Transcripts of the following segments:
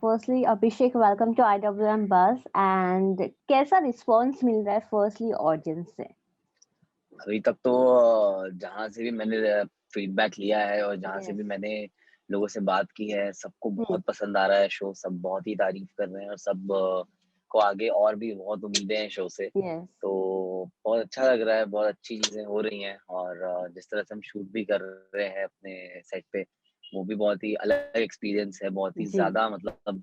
Firstly Abhishek welcome to IWM Buzz and कैसा response मिल रहा है फर्स्टली ऑडियंस से? अभी तक तो जहाँ से भी मैंने फीडबैक लिया है और जहाँ से यस। भी मैंने लोगों से बात की है, सबको हम्म। बहुत पसंद आ रहा है शो। सब बहुत ही तारीफ कर रहे हैं और सब को आगे और भी बहुत उम्मीदें हैं शो से। यस। तो बहुत अच्छा लग रहा है, बहुत अच्छी चीजें हो रही हैं और जिस तरह से हम शूट भी कर रहे हैं अपने सेट पे, वो भी बहुत ही अलग एक्सपीरियंस है, बहुत ही जी। ज्यादा मतलब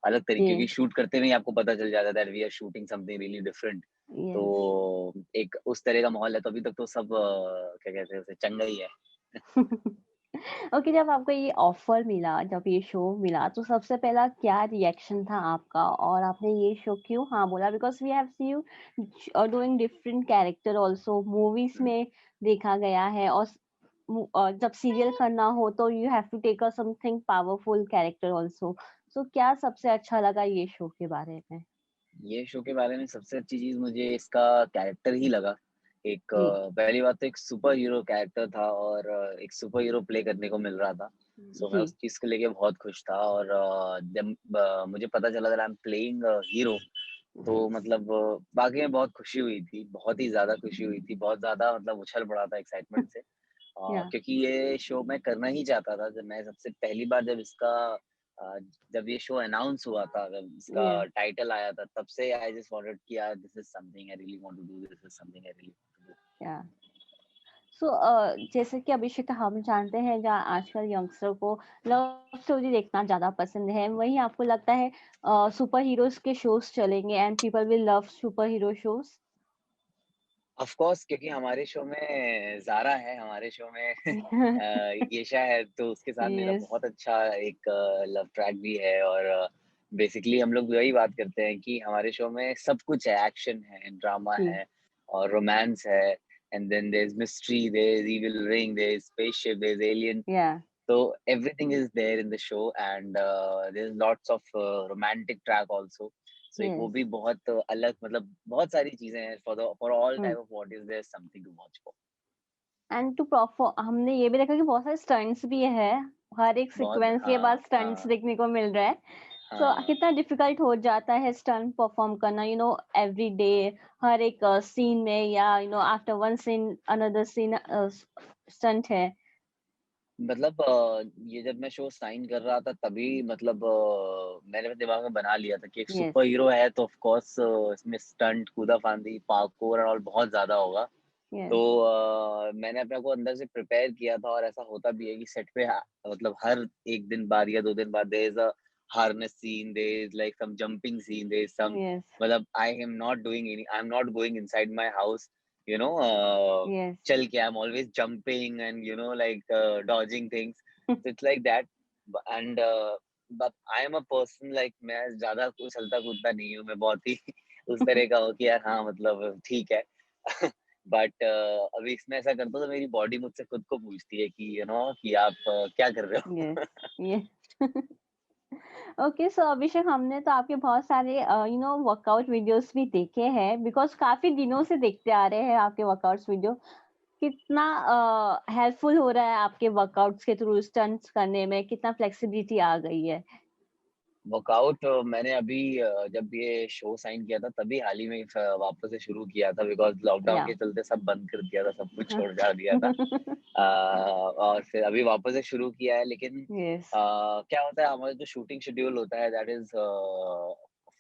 अलग तरीके की जी। शूट करते हुए ही आपको पता चल जाता है that we are shooting something really different. तो यस। एक उस तरह का माहौल है, तो अभी तक तो सब क्या कहते हैं उसे, चंगा ही है। ओके, जब आपको ये ऑफर मिला, जब ये शो मिला, तो सबसे पहला क्या रिएक्शन था आपका और आपने ये शो क्यों हाँ बोला? Because we have see you doing different character also movies हुँ, में देखा गया है और जब सीरियल करना हो तो you have to take a something powerful character also. So क्या सबसे अच्छा लगा ये शो के बारे में? ये शो के बारे में सबसे अच्छी चीज़ मुझे इसका कैरेक्टर ही लगा। एक जी। पहली बात तो एक सुपर हीरो कैरेक्टर था और एक सुपर हीरो प्ले करने को मिल रहा था। सो मैं जी। उस चीज़ को लेके बहुत खुश था और जब मुझे पता चला that I am playing hero, तो मतलब वाक़ई में बहुत खुशी हुई थी, बहुत ही ज़्यादा खुशी हुई थी, बहुत ज़्यादा मतलब उछल पड़ा था एक्साइटमेंट से। या। क्योंकि ये शो मैं करना ही चाहता था। जब मैं सबसे पहली बार अ, जब ये शो अनाउंस हुआ था, जब इसका या। टाइटल आया था, तब से आई जस्ट वांटेड कि यार this is something I really want to do, this is something I really want to do. Yeah. So जैसे कि अभिषेक हम जानते हैं जहाँ आजकल यंगस्टर को लव स्टोरी देखना ज्यादा पसंद है, वहीं आपको लगता है सुपर हीरोज के शोज चलेंगे and people will love super hero shows? Of course, क्योंकि हमारे शो में ज़ारा है, हमारे शो में येशा है, तो उसके साथ मेरा यस। बहुत अच्छा एक लव ट्रैक भी है और बेसिकली हम लोग वही बात करते हैं कि हमारे शो में सब कुछ है, एक्शन है, ड्रामा जी। है और रोमांस है, and then there is mystery, there is evil ring, there is spaceship, there is alien. Yeah. So everything is there in the show and there's lots of romantic track also. So एक वो yes. भी बहुत अलग, मतलब बहुत सारी चीजें हैं for all hmm. type of audience, there's something to watch for. And to perform हमने ये भी देखा कि बहुत सारे स्टंट्स भी है, हर एक बहुत, सीक्वेंस के बाद हाँ स्टंट्स हाँ देखने को मिल रहा है। सो हाँ। कितना डिफिकल्ट हो जाता है स्टंट परफॉर्म करना, एवरी डे, हर एक सीन में, या after one scene another scene stunt है। मतलब ये जब मैं शो साइन कर रहा था तभी मतलब मैंने अपने दिमाग में बना लिया था कि एक यस। सुपर हीरो है तो ऑफ कोर्स इसमें स्टंट, कूदा फांदी, पार्कोर और बहुत ज्यादा होगा। तो यस। मैंने अपने को अंदर से प्रिपेयर किया था और ऐसा होता भी है कि सेट पे मतलब हर 1 दिन बाद या 2 दिन बाद there is a harness scene, there is like some jumping scene, there is some, yes. मतलब I am not going inside my house, you know yes. चल के I am always jumping and like dodging things. So it's like that and but I am a person like, मैं ज़्यादा कुछ चलता कूदता नहीं हूँ, मैं बहुत ही उस तरह का हूँ कि यार हाँ, मतलब ठीक है। बट अभी इसमें ऐसा करता हूँ तो मेरी बॉडी मुझसे खुद को पूछती है कि कि आप क्या कर रहे यस। हो? यस। ओके, सो अभिषेक हमने तो आपके बहुत सारे वर्कआउट वीडियोस भी देखे हैं, बिकॉज काफी दिनों से देखते आ रहे हैं आपके वर्कआउट्स वीडियो। कितना हेल्पफुल हो रहा है आपके वर्कआउट्स के थ्रू स्टंट्स करने में, कितना फ्लेक्सिबिलिटी आ गई है? वर्कआउट मैंने अभी जब ये शो साइन किया था तभी हाल ही में वापस से शुरू किया था, बिकॉज लॉकडाउन या। के चलते सब बंद कर दिया था, सब कुछ छोड़ छाड़ दिया था। और फिर अभी वापस से शुरू किया है, लेकिन यस। क्या होता है, हमारा जो शूटिंग शेड्यूल होता है that is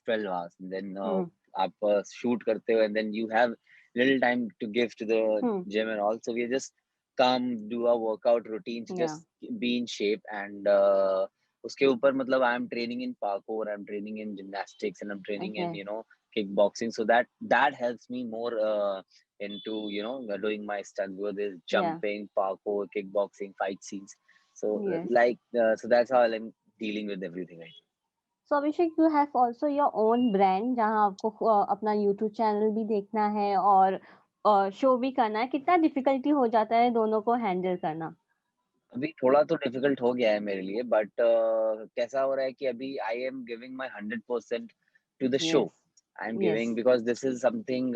12 hours, then hmm. आप शूट करते हो and then you have little time to give to the hmm. gym and all, so we just come do a workout routine to या। just be in shape and उसके ऊपर मतलब I am training in parkour, I am training in gymnastics and I'm training okay. in kickboxing, so that helps me more into doing my stunts, because there's या। jumping, parkour, kickboxing, fight scenes. So yes. so that's how I'm dealing with everything right now. So Abhishek, you have also your own brand जहां आपको अपना YouTube channel भी देखना है और show भी करना है, कितना डिफिकल्टी हो जाता है दोनों को हैंडल करना? अभी थोड़ा तो डिफिकल्ट हो गया है मेरे लिए, बट कैसा हो रहा है कि अभी I am giving my 100% to the show. Yes. I am yes. Giving because this is something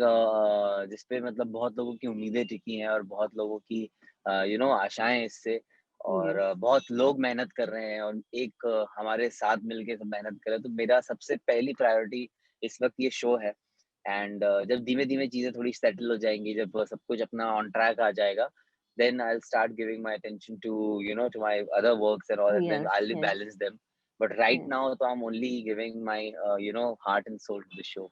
जिस पे मतलब बहुत लोगों की उम्मीदें टिकी हैं और बहुत लोगों की आशाएं हैं इससे। और Yes. बहुत लोग मेहनत कर रहे हैं और एक हमारे साथ मिलके सब मेहनत कर रहे हैं, तो मेरा सबसे पहली प्रायोरिटी इस वक़्त ये शो है। एंड जब धीमे-धीमे चीज़ें थोड़ी सेटल हो जाएँगी, जब सब कुछ अपना ऑन ट्रैक आ जाएगा, then I'll start giving my attention to, to my other works and all, and then Yes. I'll Yes. balance them. But right Yes. now, so I'm only giving my, heart and soul to the show.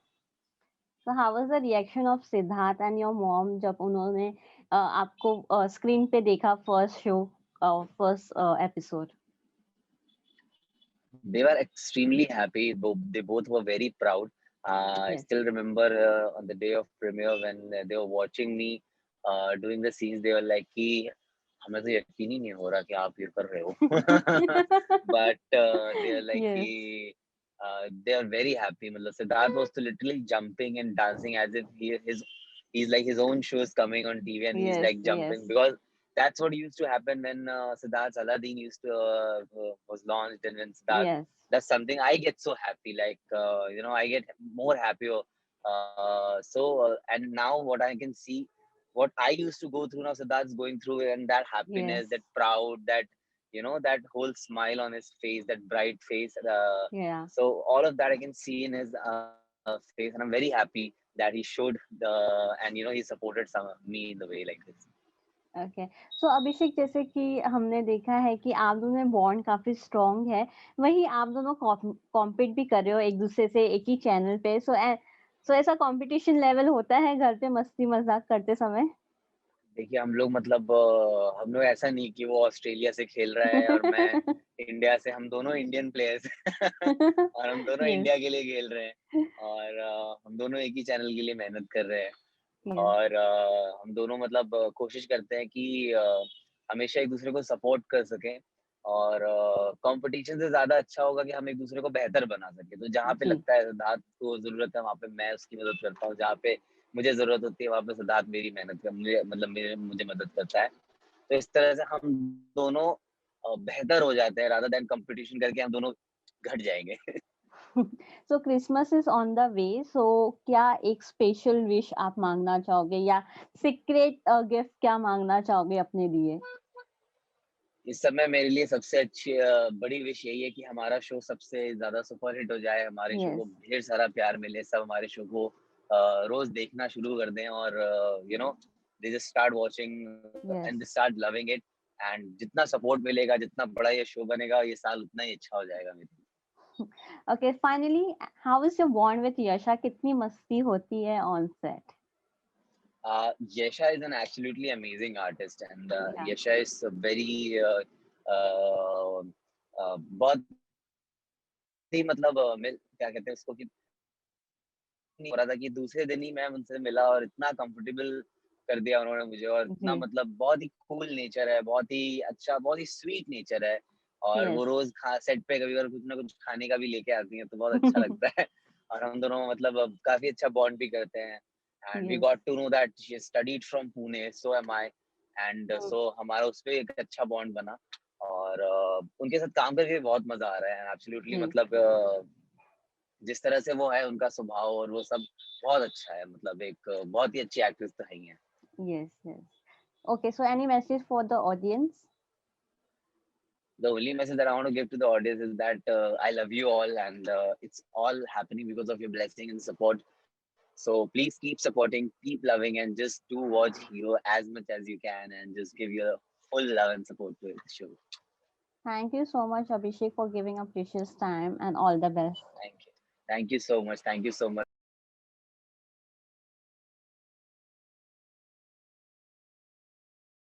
So how was the reaction of Siddharth and your mom जब उन्होंने आपको screen पे देखा first show first episode? They were extremely happy. They both were very proud. I Yes. still remember on the day of premiere when they were watching me doing the scenes. They were like, "कि हमें तो यकीन ही नहीं हो रहा कि आप ये कर रहे हो." But they are like, Yes. कि they are very happy. मतलब Siddharth was to literally jumping and dancing as if he's like his own show is coming on TV and he's Yes. like Yes. jumping because that's what used to happen when Siddharth's Aladdin used to was launched and when Siddharth, Yes. that's something I get so happy. Like I get more happier. And now what I can see, what I used to go through now, Siddharth's going through, and that Yes. happiness, that proud, that that whole smile on his face, that bright face. Yeah. So all of that I can see in his face, and I'm very happy that he showed and he supported me in the way like this. Okay so Abhishek जैसे कि हमने देखा है कि आप दोनों में bond काफी स्ट्रांग है वही आप दोनों कॉम्पीट भी कर रहे हो एक दूसरे से एक ही चैनल पे सो ऐसा कंपटीशन लेवल होता है घर पे मस्ती मजाक करते समय? देखिए हम लोग मतलब हम लोग ऐसा नहीं कि वो ऑस्ट्रेलिया से खेल रहा है और मैं इंडिया से, हम दोनों इंडियन प्लेयर्स और हम दोनों यस इंडिया के लिए खेल रहे हैं और हम दोनों एक ही चैनल के लिए मेहनत कर रहे हैं यस और हम दोनों मतलब कोशिश करते हैं कि हमेशा एक दूसरे को सपोर्ट कर सकें और कंपटीशन से ज्यादा अच्छा होगा कि हम एक दूसरे को बेहतर बना सके। तो जहाँ पे जी लगता है सिद्धार्थ को जरूरत है वहाँ पे मैं उसकी मदद करता हूँ, जहाँ पे मुझे जरूरत होती है वहाँ पे सिद्धार्थ मेरी मेहनत कर मुझे मतलब मुझे मदद करता है। तो इस तरह से हम दोनों बेहतर हो जाते हैं रादर देन कंपटीशन करके हम दोनों घट जाएंगे। So Christmas is on the way so क्या एक स्पेशल विश आप मांगना चाहोगे या सीक्रेट गिफ्ट क्या मांगना चाहोगे अपने लिए? इस समय मेरे लिए सबसे अच्छी बड़ी विश यही है कि हमारा शो सबसे ज़्यादा सुपरहिट हो जाए, हमारे शो यस को ढेर सारा प्यार मिले, सब हमारे शो को रोज़ देखना शुरू कर दें और they just start watching yes and they start loving it and जितना सपोर्ट मिलेगा, जितना बड़ा ये शो बनेगा, ये साल उतना ही अच्छा हो जाएगा मेरे लिए। Okay finally how is your bond with Yesha? कितनी मस्ती होती है on set? Yesha is an absolutely amazing artist and या Yesha is a very बहुत ही मतलब क्या कहते हैं उसको कि नहीं हो रहा था कि दूसरे दिन ही मैं उनसे मिला और इतना कंफर्टेबल कर दिया उन्होंने मुझे और इतना जी मतलब बहुत ही कूल नेचर है, बहुत ही अच्छा, बहुत ही स्वीट नेचर है और वो यस रोज खा सेट पे कभी कुछ ना कुछ खाने का भी लेके आती हैं तो बहुत अच्छा लगता है और हम दोनों मतलब अब काफी अच्छा बॉन्ड भी करते हैं and we yes got to know that she studied from Pune, so am I and so हमारा उस पे एक अच्छा बॉन्ड बना और उनके साथ काम करके बहुत मजा आ रहा है एब्सोल्युटली। जी मतलब जिस तरह से वो है उनका स्वभाव और वो सब बहुत अच्छा है, मतलब एक बहुत ही अच्छी एक्ट्रेस तो है ही है। Yes yes okay so any message for the audience? The only message that I want to give to the audience is that I love you all and it's all happening because of your blessing and support. So please keep supporting, keep loving, and just do watch Hero as much as you can and just give your full love and support to the show. Thank you so much, Abhishek, for giving a precious time and all the best. Thank you. Thank you so much. Thank you so much.